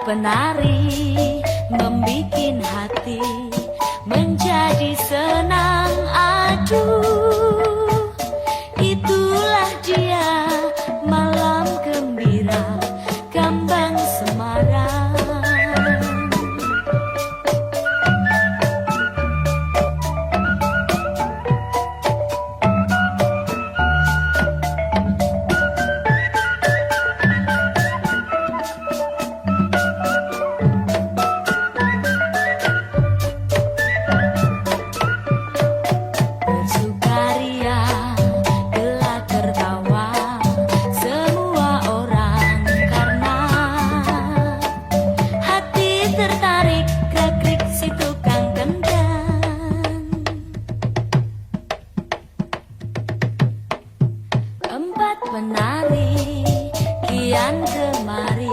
penari membikin hati menjadi senang. Aduh, itulah dia malam gembira Kembang Semarang. Bersukaria, gelak tertawa, semua orang karena hati tertarik kekrik si tukang kendang. Empat penari kian kemari,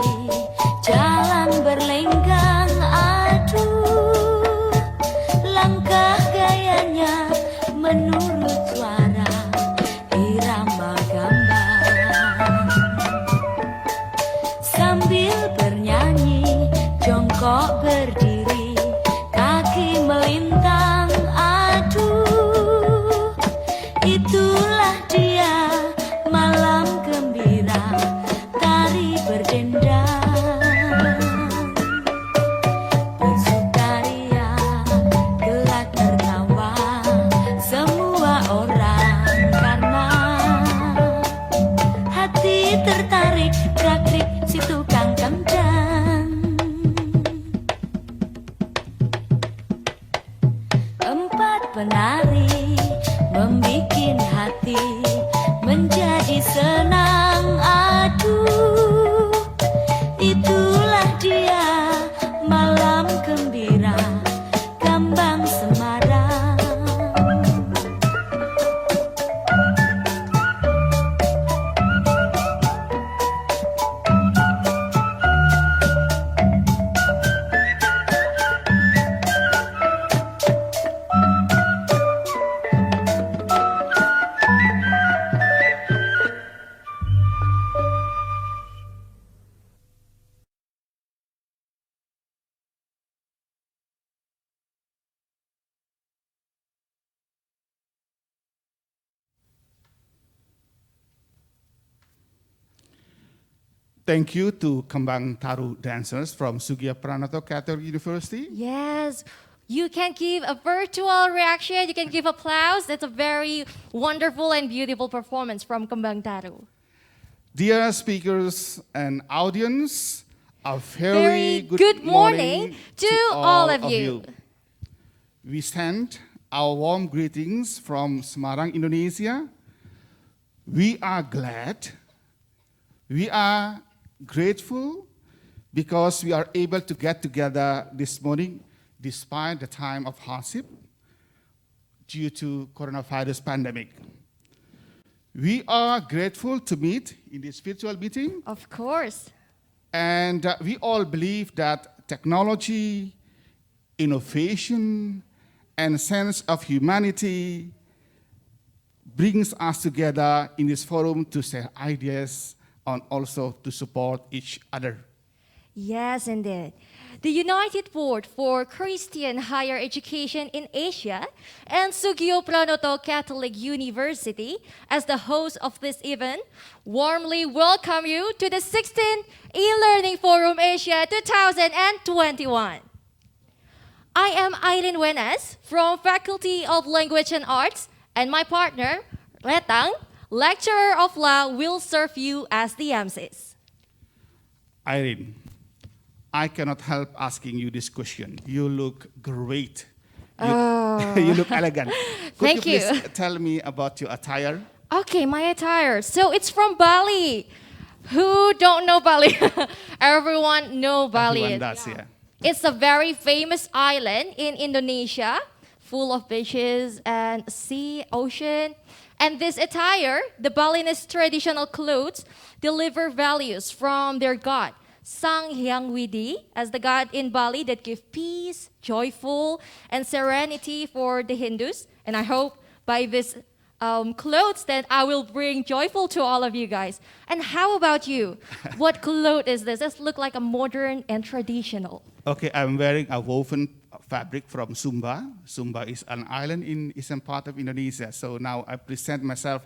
jalan berlenggang. Aduh, langkah gayanya menurut suara irama gambang. Sambil bernyanyi, jongkok berdiri, kaki melintang. Aduh, itulah dia malam gembira, tari berdendang. Bersukaria, gelak tertawa, semua orang karena hati tertarik praktik si tukang kendang. Empat penari membikin hati menjadi senang. Aduh, itulah dia malam gembira Kembang Semarang. Thank you to Kembang Taru dancers from Sugiya Pranoto Catholic University. Yes, you can give a virtual reaction, you can give applause. That's a very wonderful and beautiful performance from Kembang Taru. Dear speakers and audience, a Very very good morning to all of you. We send our warm greetings from Semarang, Indonesia. We are glad, we are grateful because we are able to get together this morning despite the time of hardship due to coronavirus pandemic. We are grateful to meet in this virtual meeting, Of course. and we all believe that technology, innovation, and sense of humanity brings us together in this forum to share ideas and also to support each other. Yes, indeed. The United Board for Christian Higher Education in Asia and Sugiyo Pranoto Catholic University, as the host of this event, warmly welcome you to the 16th E-Learning Forum Asia 2021. I am Irene Wenas from Faculty of Language and Arts, and my partner, Letang, lecturer of law, will serve you as the MCs. Irene, I cannot help asking you this question. You look great. You look elegant. Could Thank you you. please tell me about your attire? Okay, my attire. So it's from Bali. Who don't know Bali? Everyone know Bali. Everyone does, yeah. It's a very famous island in Indonesia, full of beaches and sea, ocean. And this attire, the Balinese traditional clothes, deliver values from their god, Sang Hyang Widi, as the god in Bali that give peace, joyful, and serenity for the Hindus. And I hope by this clothes that I will bring joyful to all of you guys. And how about you? What cloth is this? This look like a modern and traditional. Okay, I'm wearing a woven fabric from Sumba. Sumba is an island in eastern part of Indonesia. So now I present myself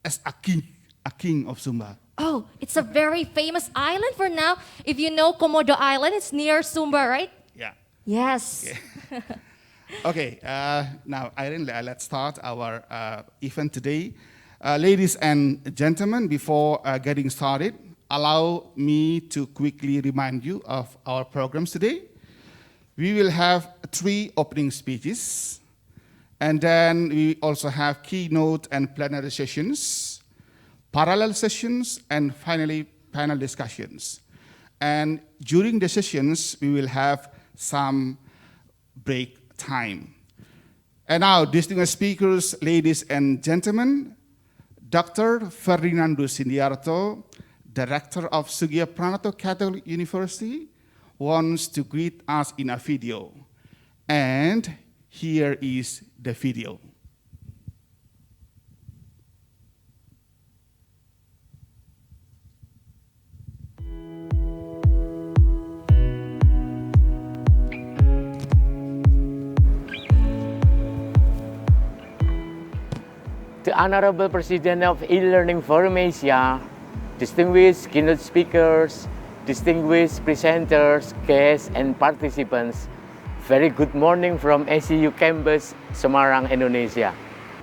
as a king of Sumba. Oh, it's a very famous island for now. If you know Komodo Island, it's near Sumba, right? Yeah. Yes. Okay, now Irene, let's start our event today. Ladies and gentlemen, before getting started, allow me to quickly remind you of our programs today. We will have 3 opening speeches, and then we also have keynote and plenary sessions, parallel sessions, and finally, panel discussions. And during the sessions, we will have some break time. And now, distinguished speakers, ladies and gentlemen, Dr. Ferdinando Sindiarto, Director of Sugio Pranoto Catholic University, wants to greet us in a video. And here is the video. The Honorable President of E-Learning Forum Asia, distinguished keynote speakers, distinguished presenters, guests, and participants, very good morning from SCU Campus, Semarang, Indonesia.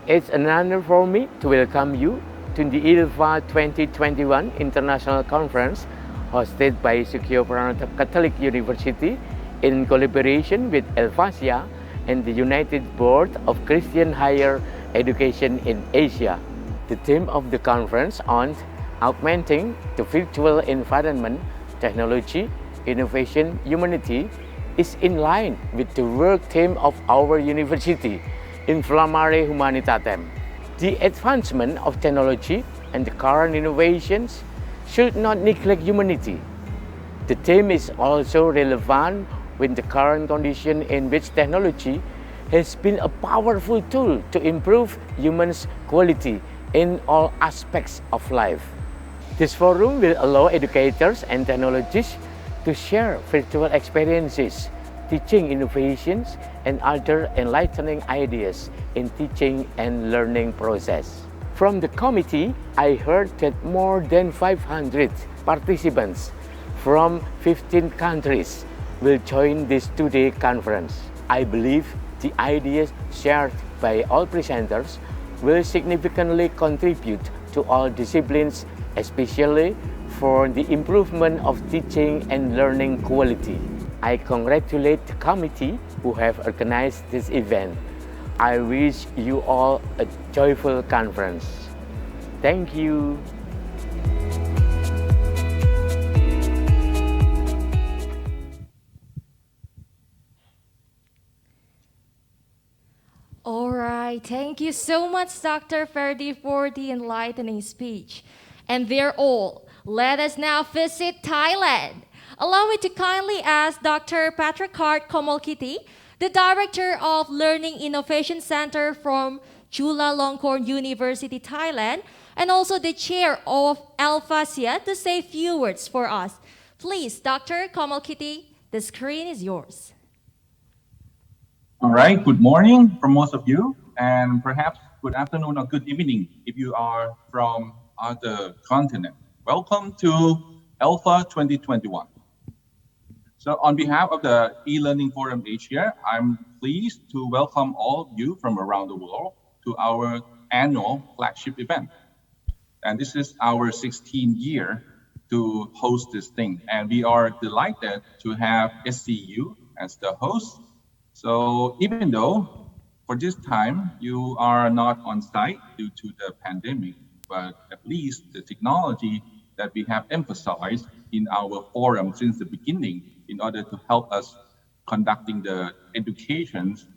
It's an honor for me to welcome you to the ILFA 2021 International Conference hosted by Sugio Pranoto Catholic University in collaboration with Elvasia and the United Board of Christian Higher Education in Asia. The theme of the conference on augmenting the virtual environment, technology, innovation, humanity is in line with the work theme of our university, Inflammare Humanitatem. The advancement of technology and the current innovations should not neglect humanity. The theme is also relevant with the current condition in which technology has been a powerful tool to improve humans' quality in all aspects of life. This forum will allow educators and technologists to share virtual experiences, teaching innovations, and other enlightening ideas in teaching and learning process. From the committee, I heard that more than 500 participants from 15 countries will join this two-day conference. I believe the ideas shared by all presenters will significantly contribute to all disciplines, especially for the improvement of teaching and learning quality. I congratulate the committee who have organized this event. I wish you all a joyful conference. Thank you. All right, thank you so much, Dr. Ferdi, for the enlightening speech. And they're all. Let us now visit Thailand. Allow me to kindly ask Dr. Patrick Hart Komolkiti, the Director of Learning Innovation Center from Chulalongkorn University, Thailand, and also the Chair of Elvasia, to say a few words for us. Please, Dr. Komolkiti, the screen is yours. All right, good morning from most of you, and perhaps good afternoon or good evening if you are from other continent. Welcome to Alpha 2021. So on behalf of the E-Learning Forum Asia, I'm pleased to welcome all of you from around the world to our annual flagship event. And this is our 16th year to host this thing. And we are delighted to have SCU as the host. So even though for this time you are not on site due to the pandemic, but at least the technology that we have emphasized in our forum since the beginning in order to help us conducting the educations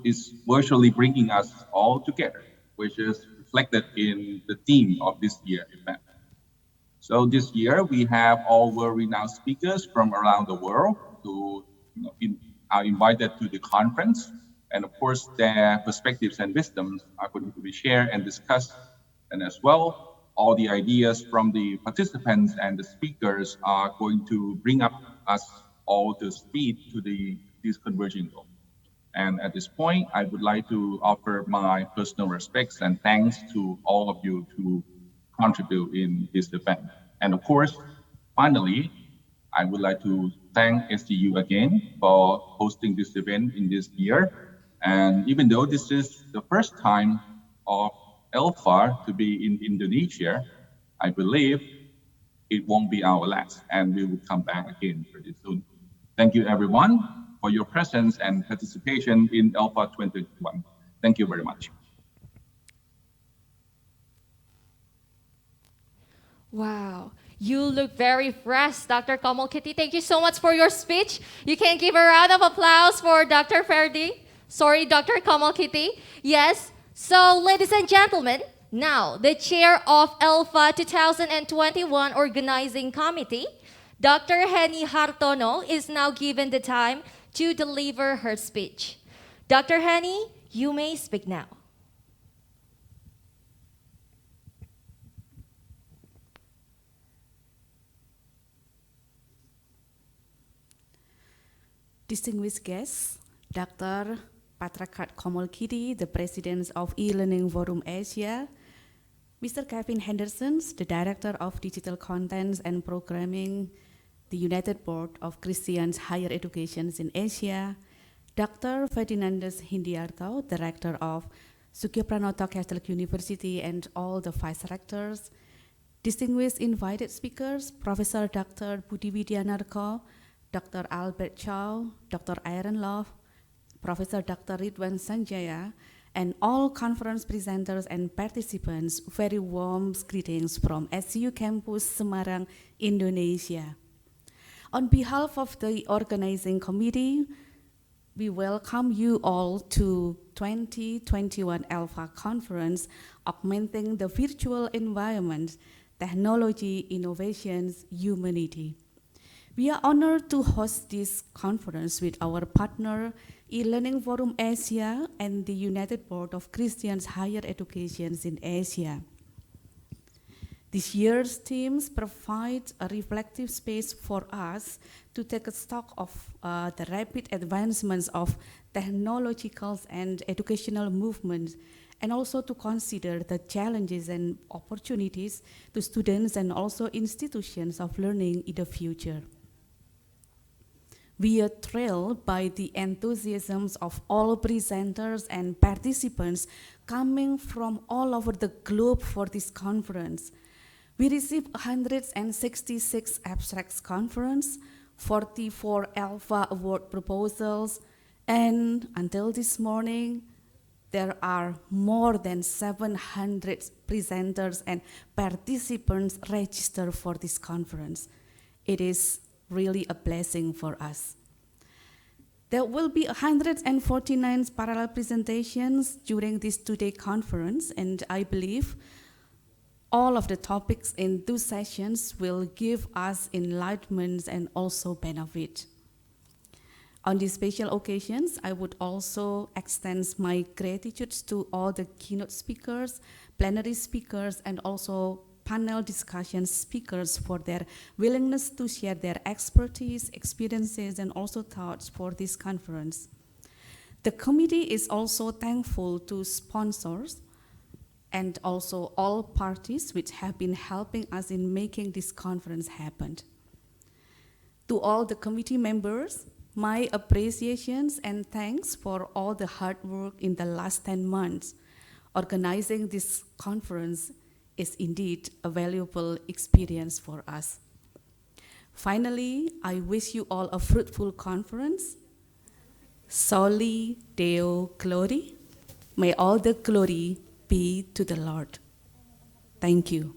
is virtually bringing us all together, which is reflected in the theme of this year's event. So this year we have all world-renowned speakers from around the world who are invited to the conference. And of course, their perspectives and wisdoms are going to be shared and discussed. And as well, all the ideas from the participants and the speakers are going to bring up us all to speed to this converging goal. And at this point, I would like to offer my personal respects and thanks to all of you to contribute in this event. And of course, finally, I would like to thank SDU again for hosting this event in this year. And even though this is the first time of Alpha to be in Indonesia, I believe it won't be our last, and we will come back again pretty soon. Thank you, everyone, for your presence and participation in Alpha 2021. Thank you very much. Wow. You look very fresh, Dr. Kamal Kitty. Thank you so much for your speech. You can give a round of applause for Dr. Ferdi. Sorry, Dr. Kamal Kitty. Yes. So, ladies and gentlemen, now the chair of Alpha 2021 Organizing Committee, Dr. Henny Hartono, is now given the time to deliver her speech. Dr. Henny, you may speak now. Distinguished guests, Dr. Patrakat Kamal Kitty, the President of E-Learning Forum Asia, Mr. Kevin Henderson, the Director of Digital Contents and Programming, the United Board of Christians Higher Education in Asia, Dr. Ferdinandus Hindiarto, Director of Sugio Pranoto Catholic University, and all the Vice Rectors, distinguished invited speakers, Professor Dr. Budi Widyanarko, Dr. Albert Chow, Dr. Aaron Love, Professor Dr. Ridwan Sanjaya, and all conference presenters and participants, very warm greetings from SCU Campus Semarang, Indonesia. On behalf of the organizing committee, we welcome you all to 2021 Alpha Conference, Augmenting the Virtual Environment, Technology, Innovations, Humanity. We are honored to host this conference with our partner, E-Learning Forum Asia and the United Board of Christians Higher Education in Asia. This year's themes provide a reflective space for us to take a stock of the rapid advancements of technological and educational movements, and also to consider the challenges and opportunities to students and also institutions of learning in the future. We are thrilled by the enthusiasm of all presenters and participants coming from all over the globe for this conference. We received 166 abstracts conference, 44 Alpha Award proposals, and until this morning, there are more than 700 presenters and participants registered for this conference. It is really a blessing for us. There will be 149 parallel presentations during this two-day conference, and I believe all of the topics in two sessions will give us enlightenment and also benefit. On these special occasions, I would also extend my gratitude to all the keynote speakers, plenary speakers, and also panel discussion speakers for their willingness to share their expertise, experiences, and also thoughts for this conference. The committee is also thankful to sponsors and also all parties which have been helping us in making this conference happen. To all the committee members, my appreciations and thanks for all the hard work in the last 10 months. Organizing this conference is indeed a valuable experience for us. Finally, I wish you all a fruitful conference. Soli Deo Glory. May all the glory be to the Lord. Thank you.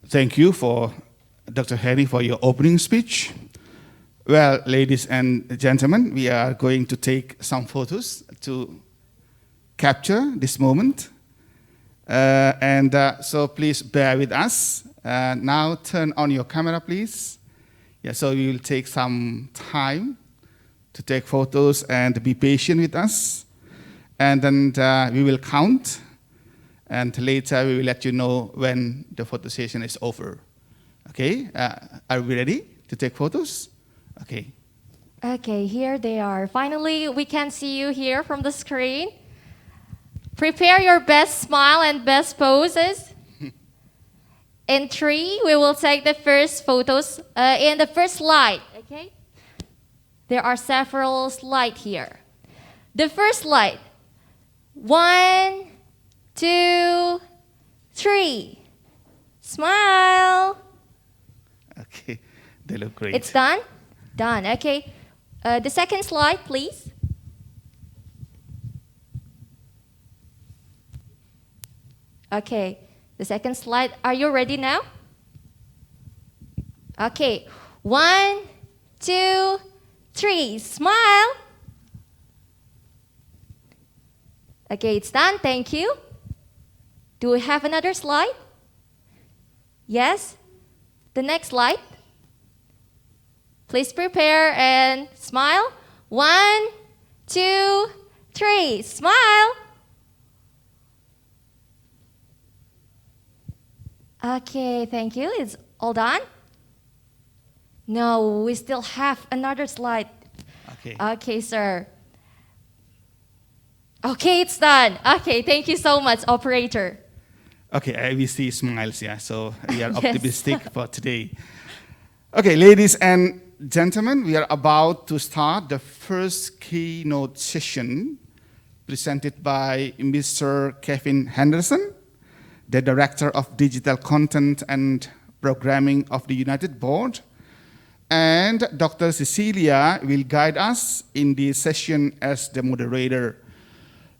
Thank you for Dr. Henny for your opening speech. Well, ladies and gentlemen, we are going to take some photos to capture this moment. So please bear with us. Now turn on your camera, please. Yeah, so we will take some time to take photos and be patient with us. And then we will count. And later we will let you know when the photo session is over. Okay, are we ready to take photos? Okay. Okay, here they are. Finally, we can see you here from the screen. Prepare your best smile and best poses. In 3, we will take the first photos in the first slide. Okay? There are several slides here. The first slide. 1, 2, 3. Smile. Okay, they look great. It's done? Done. Okay. The second slide, please. Okay. The second slide. Are you ready now? Okay. 1, 2, 3. Smile. Okay, it's done. Thank you. Do we have another slide? Yes? The next slide. Please prepare and smile. 1, 2, 3. Smile. Okay, thank you. It's all done? No, we still have another slide. Okay. Okay, sir. Okay, it's done. Okay, thank you so much, operator. Okay, we see smiles, yeah, so we are Yes. optimistic for today. Okay, ladies and gentlemen, we are about to start the first keynote session presented by Mr. Kevin Henderson, the Director of Digital Content and Programming of the United Board. And Dr. Cecilia will guide us in this session as the moderator.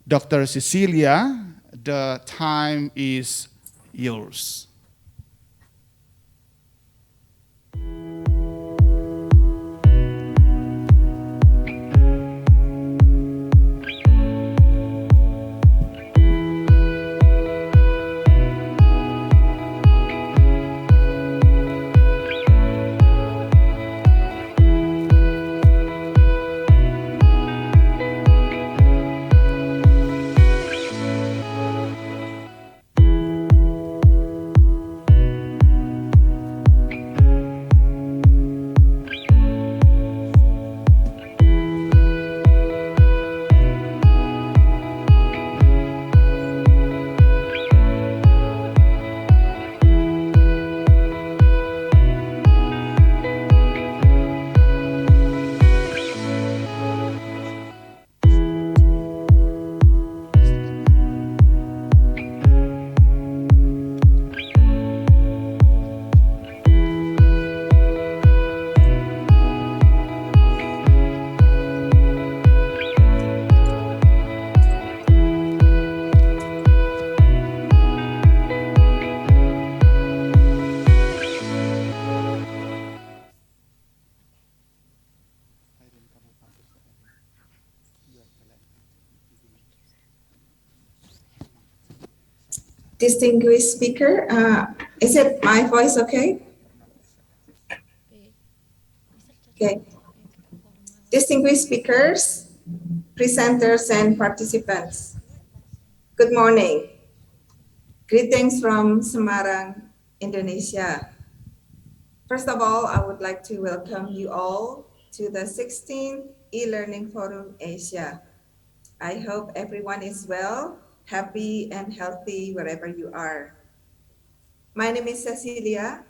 Dr. Cecilia, the time is yours. Distinguished speaker, is it my voice okay? Okay. Distinguished speakers, presenters, and participants, good morning. Greetings from Semarang, Indonesia. First of all, I would like to welcome you all to the 16th e-learning forum Asia. I hope everyone is well, happy, and healthy wherever you are. My name is Cecilia,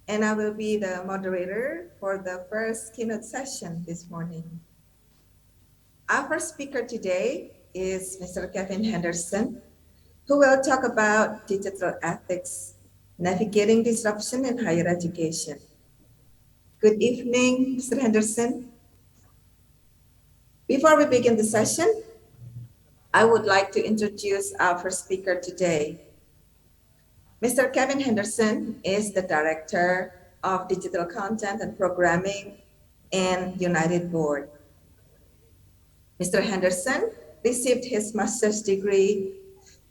and I will be the moderator for the first keynote session this morning. Our first speaker today is Mr. Kevin Henderson, who will talk about digital ethics, navigating disruption in higher education. Good evening, Mr. Henderson. Before we begin the session, I would like to introduce our first speaker today. Mr. Kevin Henderson is the Director of Digital Content and Programming in United Board. Mr. Henderson received his master's degree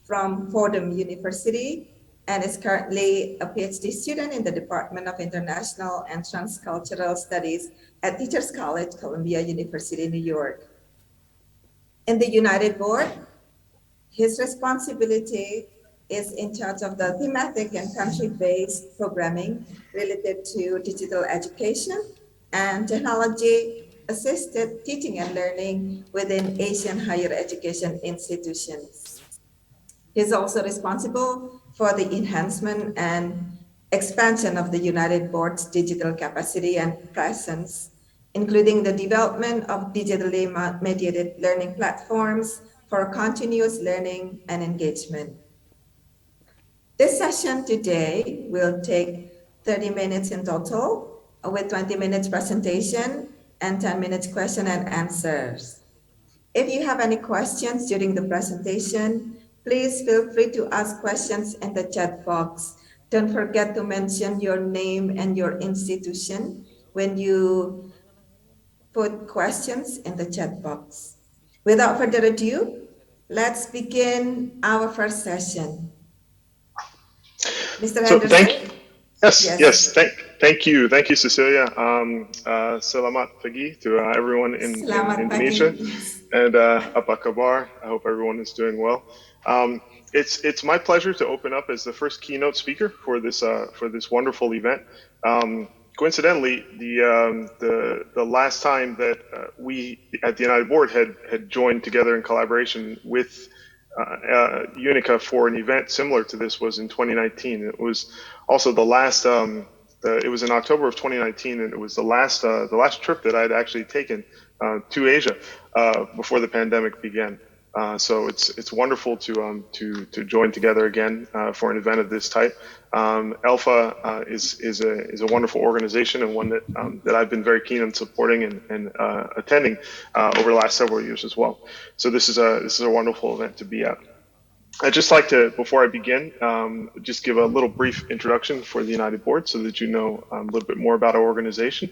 from Fordham University and is currently a PhD student in the Department of International and Transcultural Studies at Teachers College, Columbia University, New York. In the United Board, his responsibility is in charge of the thematic and country-based programming related to digital education and technology-assisted teaching and learning within Asian higher education institutions. He's also responsible for the enhancement and expansion of the United Board's digital capacity and presence, including the development of digitally mediated learning platforms for continuous learning and engagement. This session today will take 30 minutes in total, with 20 minutes presentation and 10 minutes question and answers. If you have any questions during the presentation, please feel free to ask questions in the chat box. Don't forget to mention your name and your institution when you put questions in the chat box. Without further ado, let's begin our first session. Mr. So Henderson? thank you, Cecilia. Selamat pagi to everyone in Indonesia, and apa kabar? I hope everyone is doing well. It's my pleasure to open up as the first keynote speaker for this wonderful event. Coincidentally, the last time that we at the United Board had joined together in collaboration with UNICA for an event similar to this was in 2019. It was also the last. It was in October of 2019, and it was the last trip that I'd actually taken to Asia before the pandemic began. So it's wonderful to join together again for an event of this type. ELFA is a wonderful organization, and one that I've been very keen on supporting and attending over the last several years as well. So this is a wonderful event to be at. I'd just like to, before I begin, just give a little brief introduction for the United Board so that you know a little bit more about our organization.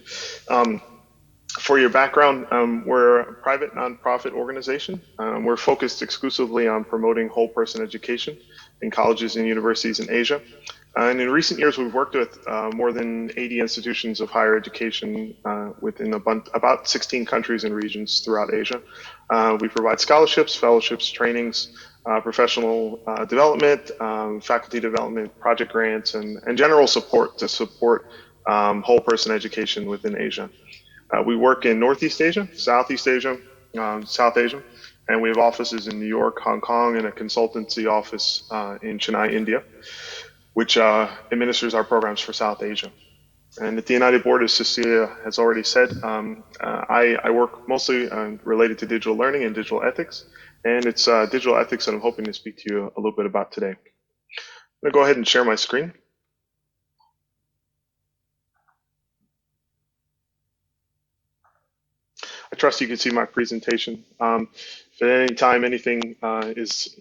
For your background, we're a private nonprofit organization. We're focused exclusively on promoting whole person education in colleges and universities in Asia. And in recent years, we've worked with more than 80 institutions of higher education within about 16 countries and regions throughout Asia. We provide scholarships, fellowships, trainings, professional development, faculty development, project grants, and general support to support whole person education within Asia. We work in Northeast Asia, Southeast Asia, South Asia, and we have offices in New York, Hong Kong, and a consultancy office in Chennai, India, which administers our programs for South Asia. And at the United Board, as Cecilia has already said, I work mostly related to digital learning and digital ethics, and it's digital ethics that I'm hoping to speak to you a little bit about today. I'm going to go ahead and share my screen. I trust you can see my presentation. If at any time anything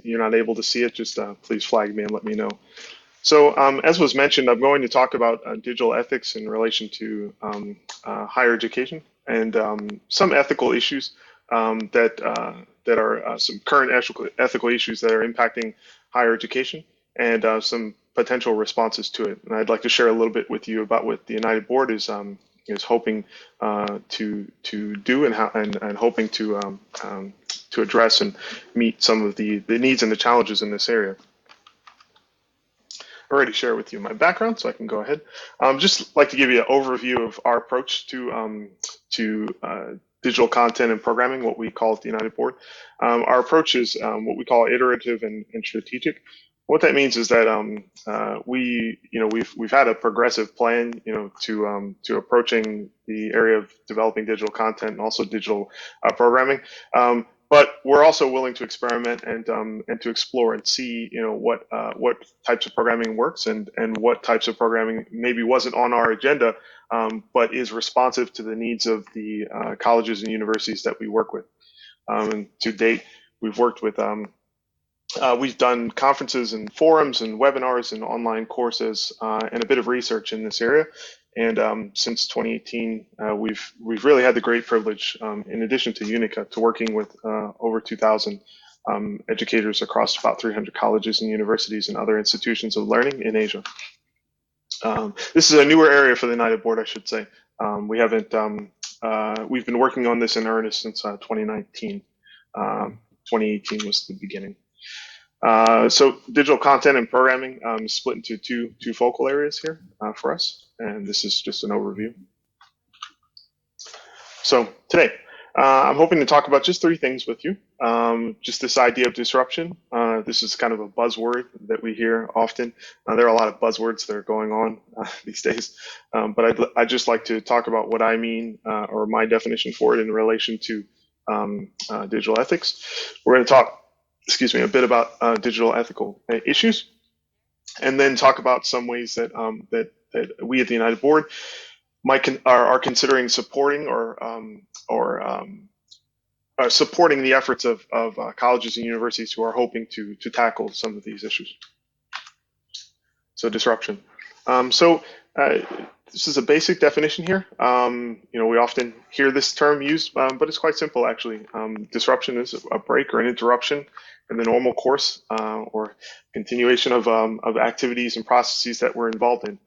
you're not able to see it, just please flag me and let me know. So as was mentioned, I'm going to talk about digital ethics in relation to higher education and some ethical issues that are some current ethical issues that are impacting higher education and some potential responses to it. And I'd like to share a little bit with you about what the United Board is hoping to do and hoping to address and meet some of the needs and the challenges in this area. I already shared with you my background, so I can go ahead. Just like to give you an overview of our approach to digital content and programming, what we call at the United Board. Our approach is what we call iterative and strategic. What that means is that we've had a progressive plan, to approaching the area of developing digital content and also digital programming. But we're also willing to experiment and to explore and see, what types of programming works and what types of programming maybe wasn't on our agenda, but is responsive to the needs of the colleges and universities that we work with. And to date, we've worked with we've done conferences and forums and webinars and online courses and a bit of research in this area. And since 2018, we've really had the great privilege, in addition to UNICA, to working with over 2,000 educators across about 300 colleges and universities and other institutions of learning in Asia. This is a newer area for the United Board, I should say. We've been working on this in earnest since 2019. 2018 was the beginning. So digital content and programming is split into two focal areas here for us, and this is just an overview. So today, I'm hoping to talk about just three things with you. Just this idea of disruption. This is kind of a buzzword that we hear often. There are a lot of buzzwords that are going on these days, but I'd just like to talk about what I mean, or my definition for it in relation to digital ethics. We're going to talk, a bit about digital ethical issues, and then talk about some ways that that we at the United Board are considering supporting or supporting the efforts of colleges and universities who are hoping to tackle some of these issues. So disruption. This is a basic definition here. We often hear this term used, but it's quite simple actually. Disruption is a break or an interruption in the normal course or continuation of activities and processes that we're involved in.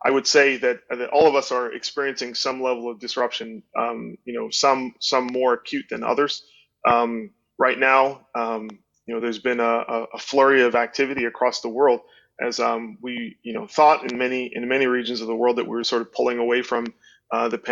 I would say that all of us are experiencing some level of disruption. Some more acute than others. Right now, there's been a flurry of activity across the world as we thought in many regions of the world that we were sort of pulling away from the pandemic.